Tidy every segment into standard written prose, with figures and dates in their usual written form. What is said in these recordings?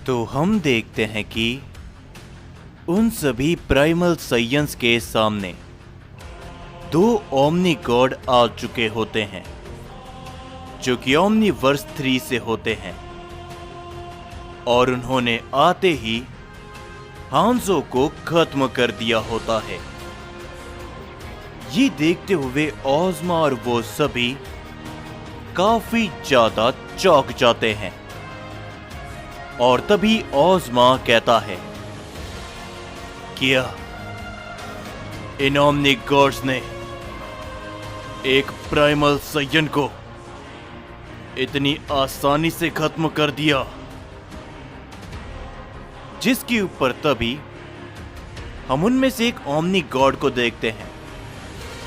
तो हम देखते हैं कि उन सभी प्राइमल साइयंस के सामने दो ओमनी गॉड आ चुके होते हैं जो कि ओमनीवर्स 3 से होते हैं और उन्होंने आते ही हांजो को खत्म कर दिया होता है। ये देखते हुए ओज़मा और वो सभी काफी ज्यादा चौंक जाते हैं और तभी ओज़मा कहता है, क्या इन ओमनी गॉड्स ने एक प्राइमल साइयन को इतनी आसानी से खत्म कर दिया? जिसके ऊपर तभी हम उनमें से एक ओमनी गॉड को देखते हैं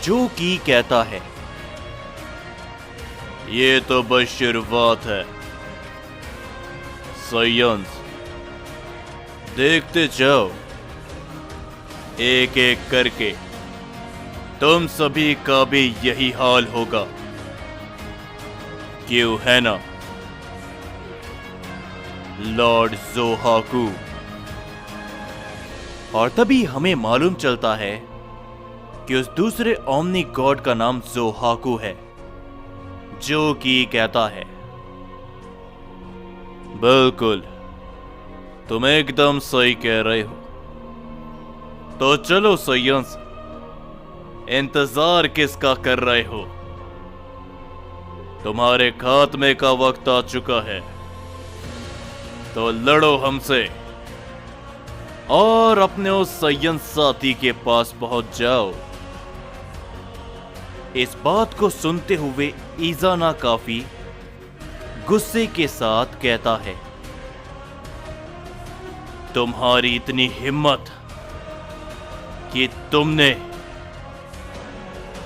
जो कि कहता है, ये तो बस शुरुआत है साइयंस, देखते जाओ एक एक करके तुम सभी का भी यही हाल होगा, क्यों है ना लॉर्ड ज़ोहाकू। और तभी हमें मालूम चलता है कि उस दूसरे ओमनी गॉड का नाम ज़ोहाकू है जो कि कहता है, बिल्कुल तुम एकदम सही कह रहे हो। तो चलो साइयंस, इंतजार किसका कर रहे हो? तुम्हारे खात्मे का वक्त आ चुका है, तो लड़ो हमसे और अपने उस साइयंस साथी के पास पहुंच जाओ। इस बात को सुनते हुए इज़ाना काफी गुस्से के साथ कहता है, तुम्हारी इतनी हिम्मत कि तुमने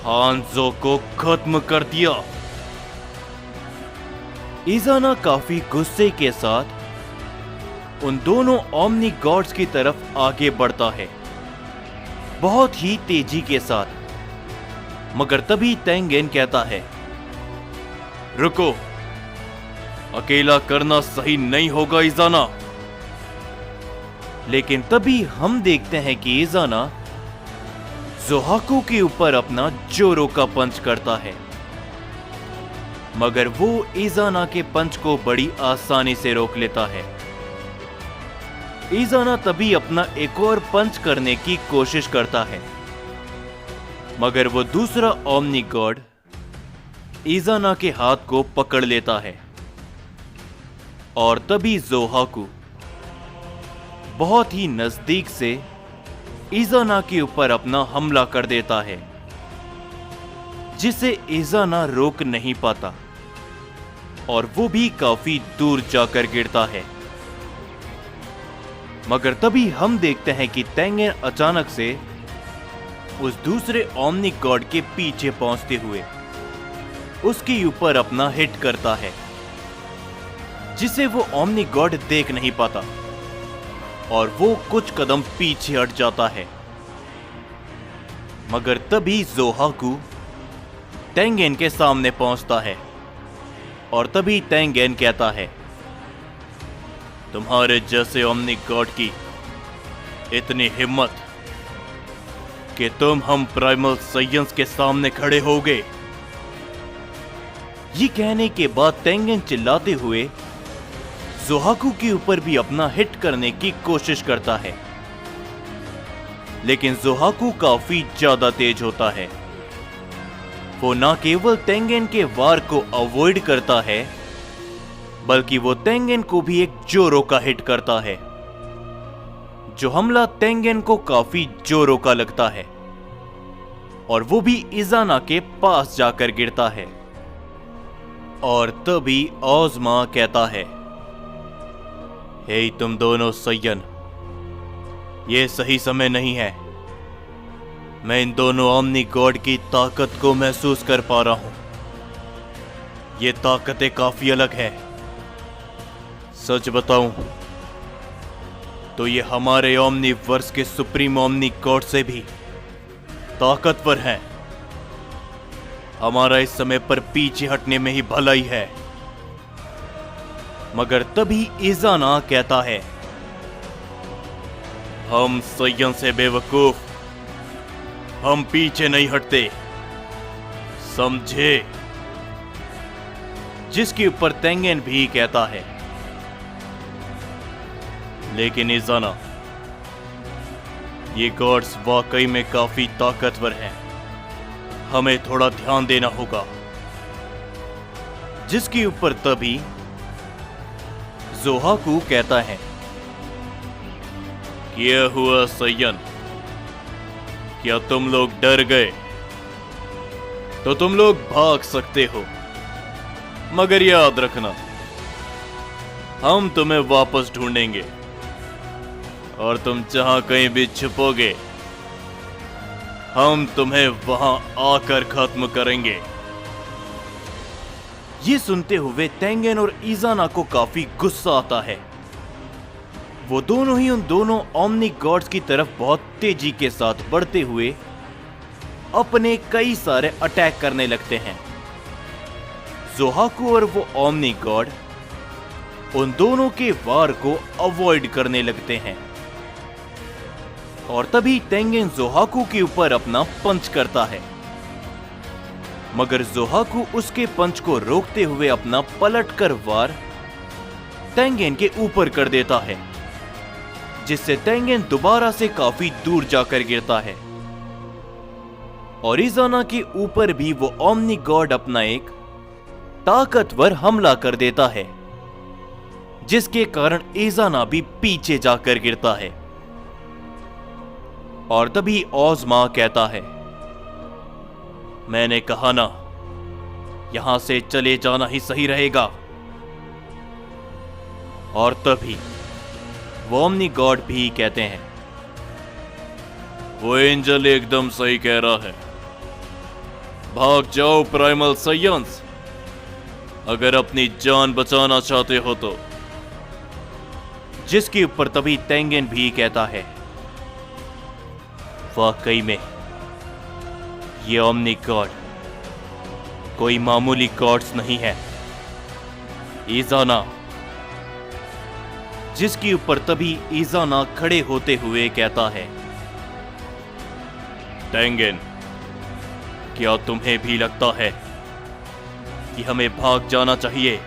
हांजो को खत्म कर दिया। इज़ाना काफी गुस्से के साथ उन दोनों ओमनी गॉड्स की तरफ आगे बढ़ता है, बहुत ही तेजी के साथ। मगर तभी तेंगेन कहता है, रुको, अकेला करना सही नहीं होगा इज़ाना। लेकिन तभी हम देखते हैं कि इज़ाना ज़ोहाकू के ऊपर अपना जोरो का पंच करता है, मगर वो इज़ाना के पंच को बड़ी आसानी से रोक लेता है। इज़ाना तभी अपना एक और पंच करने की कोशिश करता है, मगर वो दूसरा ओमनी गॉड इज़ाना के हाथ को पकड़ लेता है और तभी ज़ोहाकू बहुत ही नजदीक से इज़ाना के ऊपर अपना हमला कर देता है, जिसे इज़ाना रोक नहीं पाता और वो भी काफी दूर जाकर गिरता है। मगर तभी हम देखते हैं कि तेंगेन अचानक से उस दूसरे ओमनी गॉड के पीछे पहुंचते हुए उसके ऊपर अपना हिट करता है, जिसे वो ओमनी गॉड देख नहीं पाता और वो कुछ कदम पीछे हट जाता है। मगर तभी ज़ोहाकू तेंगेन के सामने पहुंचता है और तभी तेंगेन कहता है, तुम्हारे जैसे ओमनी गॉड की इतनी हिम्मत कि तुम हम प्राइमल साइयंस के सामने खड़े होगे। ये कहने के बाद तेंगेन चिल्लाते हुए ज़ोहाकू के ऊपर भी अपना हिट करने की कोशिश करता है, लेकिन ज़ोहाकू काफी ज्यादा तेज होता है। वो न केवल तेंगेन के वार को अवॉइड करता है, बल्कि वो तेंगेन को भी एक जोरो का हिट करता है, जो हमला तेंगेन को काफी जोरो का लगता है और वो भी इज़ाना के पास जाकर गिरता है। और तभी ओज़मा कहता है, हे तुम दोनों साइयन, ये सही समय नहीं है। मैं इन दोनों ओमनी गॉड की ताकत को महसूस कर पा रहा हूं। ये ताकतें काफी अलग है। सच बताऊं तो ये हमारे ओमनीवर्स के सुप्रीम ओमनी गॉड से भी ताकतवर हैं। हमारा इस समय पर पीछे हटने में ही भलाई है। मगर तभी इजाना कहता है, हम सय्यन से बेवकूफ, हम पीछे नहीं हटते, समझे? जिसके ऊपर तेंगेन भी कहता है, लेकिन इजाना, ये गॉड्स वाकई में काफी ताकतवर हैं, हमें थोड़ा ध्यान देना होगा। जिसके ऊपर तभी ज़ोहाकू कहता है, क्या हुआ सय्यन? क्या तुम लोग डर गए? तो तुम लोग भाग सकते हो, मगर याद रखना, हम तुम्हें वापस ढूंढेंगे और तुम जहां कहीं भी छुपोगे, हम तुम्हें वहां आकर खत्म करेंगे। ये सुनते हुए तेंगेन और इजाना को काफी गुस्सा आता है। वो दोनों ही उन दोनों ओमनी गॉड्स की तरफ बहुत तेजी के साथ बढ़ते हुए अपने कई सारे अटैक करने लगते हैं। ज़ोहाकू और वो ओमनी गॉड उन दोनों के वार को अवॉइड करने लगते हैं और तभी तेंगेन ज़ोहाकू के ऊपर अपना पंच करता है, मगर ज़ोहाकू उसके पंच को रोकते हुए अपना पलटकर वार तेंगेन के ऊपर कर देता है, जिससे तेंगेन दोबारा से काफी दूर जाकर गिरता है और इजाना के ऊपर भी वो ओमनी गॉड अपना एक ताकतवर हमला कर देता है, जिसके कारण इजाना भी पीछे जाकर गिरता है। और तभी ओज़मा कहता है, मैंने कहा ना, यहां से चले जाना ही सही रहेगा। और तभी वो ओमनी गॉड भी कहते हैं, वो एंजल एकदम सही कह रहा है, भाग जाओ प्राइमल सय्यंस, अगर अपनी जान बचाना चाहते हो तो। जिसके ऊपर तभी तेंगेन भी कहता है, वाकई में ये ओमनी गॉड कोई मामूली गॉड्स नहीं है, इजाना। जिसके ऊपर तभी इजाना खड़े होते हुए कहता है, तेंगेन, क्या तुम्हें भी लगता है कि हमें भाग जाना चाहिए?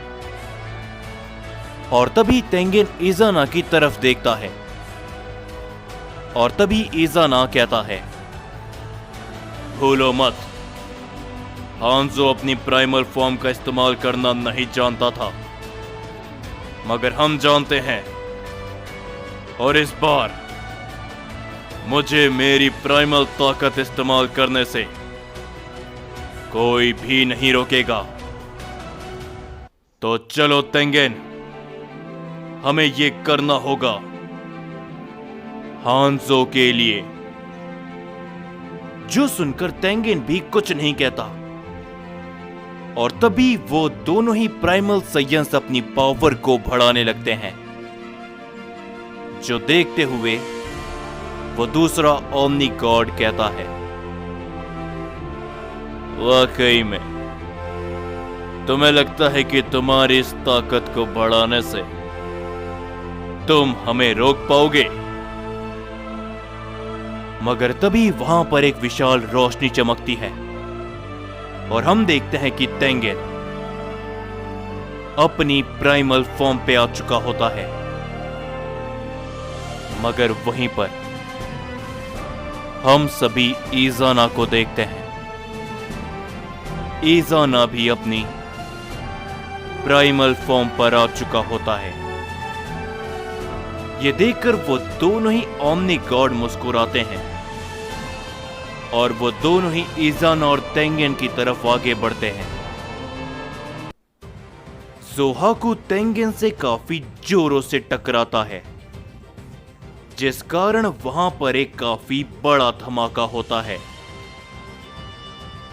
और तभी तेंगेन इजाना की तरफ देखता है और तभी इजाना कहता है, भूलो मत, हांजो अपनी प्राइमल फॉर्म का इस्तेमाल करना नहीं जानता था, मगर हम जानते हैं, और इस बार मुझे मेरी प्राइमल ताकत इस्तेमाल करने से कोई भी नहीं रोकेगा। तो चलो तेंगेन, हमें ये करना होगा हांजो के लिए। जो सुनकर तेंगेन भी कुछ नहीं कहता और तभी वो दोनों ही प्राइमल सय्यंस अपनी पावर को बढ़ाने लगते हैं, जो देखते हुए वो दूसरा ओमनी गॉड कहता है, वाकई में तुम्हें लगता है कि तुम्हारी इस ताकत को बढ़ाने से तुम हमें रोक पाओगे? मगर तभी वहां पर एक विशाल रोशनी चमकती है और हम देखते हैं कि तेंगेन अपनी प्राइमल फॉर्म पे आ चुका होता है। मगर वहीं पर हम सभी इजाना को देखते हैं। इजाना भी अपनी प्राइमल फॉर्म पर आ चुका होता है। ये देखकर वो दोनों ही ओमनी गॉड मुस्कुराते हैं और वो दोनों ही इजाना और तेंगेन की तरफ आगे बढ़ते हैं। ज़ोहाकू तेंगेन से काफी जोरों से टकराता है, जिस कारण वहां पर एक काफी बड़ा धमाका होता है।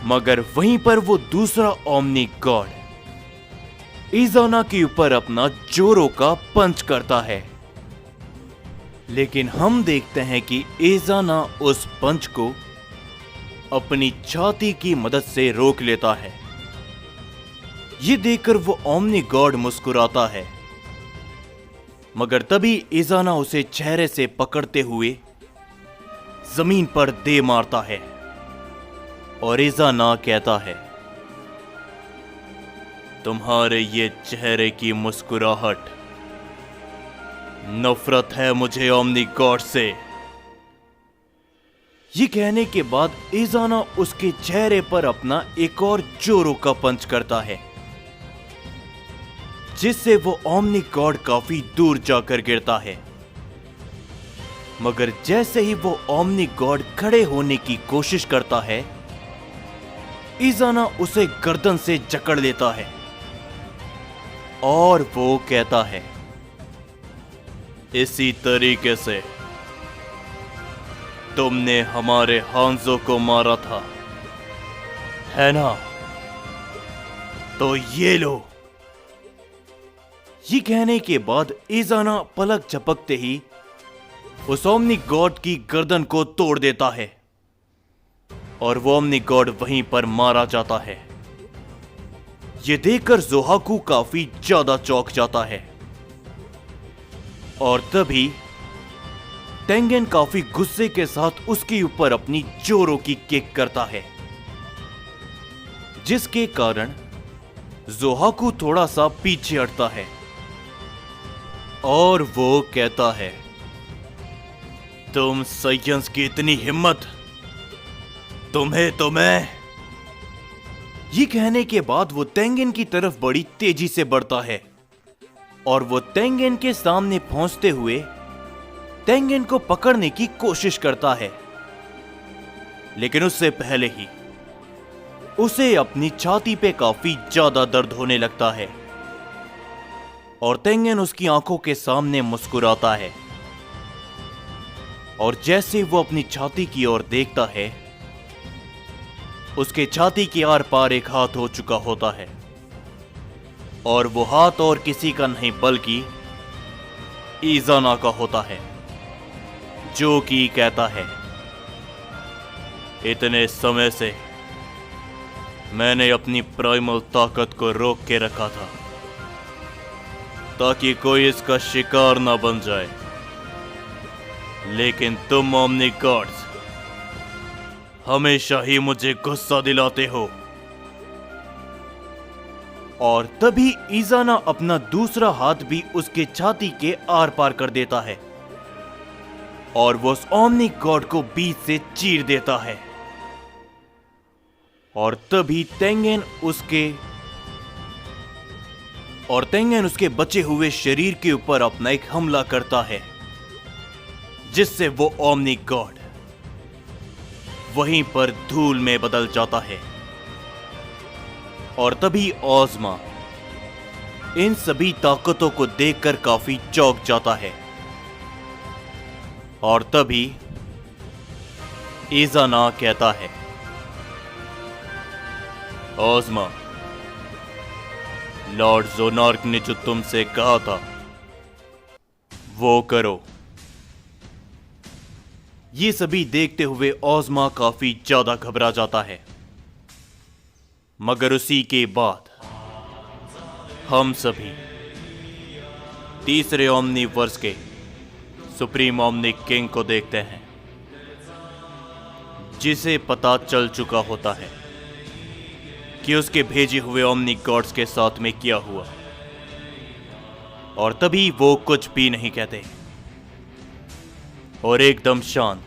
मगर वहीं पर वो दूसरा ओमनी गॉड इजाना के ऊपर अपना जोरों का पंच करता है, लेकिन हम देखते हैं कि इजाना उस पंच को अपनी छाती की मदद से रोक लेता है। ये देखकर वो ओमनी गॉड मुस्कुराता है मगर तभी इजाना उसे चेहरे से पकड़ते हुए जमीन पर दे मारता है और इजाना कहता है, तुम्हारे ये चेहरे की मुस्कुराहट, नफरत है मुझे ओमनी गॉड से। ये कहने के बाद इजाना उसके चेहरे पर अपना एक और जोरों का पंच करता है, जिससे वो ओमनी गॉड काफी दूर जाकर गिरता है। मगर जैसे ही वो ओमनी गॉड खड़े होने की कोशिश करता है, इजाना उसे गर्दन से जकड़ लेता है और वो कहता है, इसी तरीके से तुमने हमारे हांजो को मारा था, है ना? तो ये लो। ये कहने के बाद इजाना पलक झपकते ही उस ओमनी गॉड की गर्दन को तोड़ देता है और वो ओमनी गॉड वहीं पर मारा जाता है। ये देखकर ज़ोहाकू काफी ज्यादा चौंक जाता है और तभी टेंगेन काफी गुस्से के साथ उसके ऊपर अपनी जोरों की किक करता है, जिसके कारण ज़ोहाकू थोड़ा सा पीछे हटता है और वो कहता है, तुम साइयंस की इतनी हिम्मत, तुम्हें तो मैं। ये कहने के बाद वो टेंगेन की तरफ बड़ी तेजी से बढ़ता है और वो टेंगेन के सामने पहुंचते हुए टेंगेन को पकड़ने की कोशिश करता है, लेकिन उससे पहले ही उसे अपनी छाती पे काफी ज्यादा दर्द होने लगता है और टेंगेन उसकी आंखों के सामने मुस्कुराता है और जैसे वो अपनी छाती की ओर देखता है, उसके छाती के आर पार एक हाथ हो चुका होता है और वो हाथ और किसी का नहीं बल्कि इजाना का होता है, जो कि कहता है, इतने समय से मैंने अपनी प्राइमल ताकत को रोक के रखा था ताकि कोई इसका शिकार ना बन जाए, लेकिन तुम ओमनी गॉड्स हमेशा ही मुझे गुस्सा दिलाते हो। और तभी इजाना अपना दूसरा हाथ भी उसके छाती के आर पार कर देता है और वो उस ओमनी गॉड को बीच से चीर देता है और तभी टेंगेन उसके बचे हुए शरीर के ऊपर अपना एक हमला करता है, जिससे वो ओमनी गॉड वहीं पर धूल में बदल जाता है और तभी ओज़मा इन सभी ताकतों को देखकर काफी चौंक जाता है और तभी इजाना कहता है, ओज़मा, लॉर्ड ज़ोनार्क ने जो तुमसे कहा था वो करो। ये सभी देखते हुए ओज़मा काफी ज्यादा घबरा जाता है, मगर उसी के बाद हम सभी तीसरे ओमनी वर्स के सुप्रीम ओमनी किंग को देखते हैं, जिसे पता चल चुका होता है कि उसके भेजे हुए ओमनी गॉड्स के साथ में क्या हुआ और तभी वो कुछ भी नहीं कहते और एकदम शांत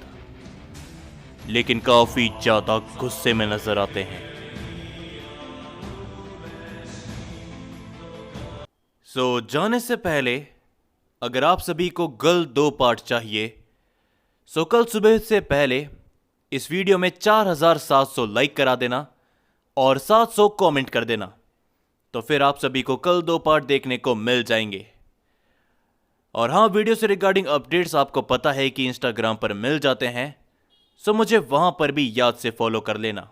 लेकिन काफी ज्यादा गुस्से में नजर आते हैं। जाने से पहले अगर आप सभी को गल 2 पार्ट चाहिए, कल सुबह से पहले इस वीडियो में 4700 लाइक करा देना और 700 कमेंट कर देना, तो फिर आप सभी को कल 2 पार्ट देखने को मिल जाएंगे। और हाँ, वीडियो से रिगार्डिंग अपडेट्स आपको पता है कि इंस्टाग्राम पर मिल जाते हैं, सो मुझे वहां पर भी याद से फॉलो कर लेना।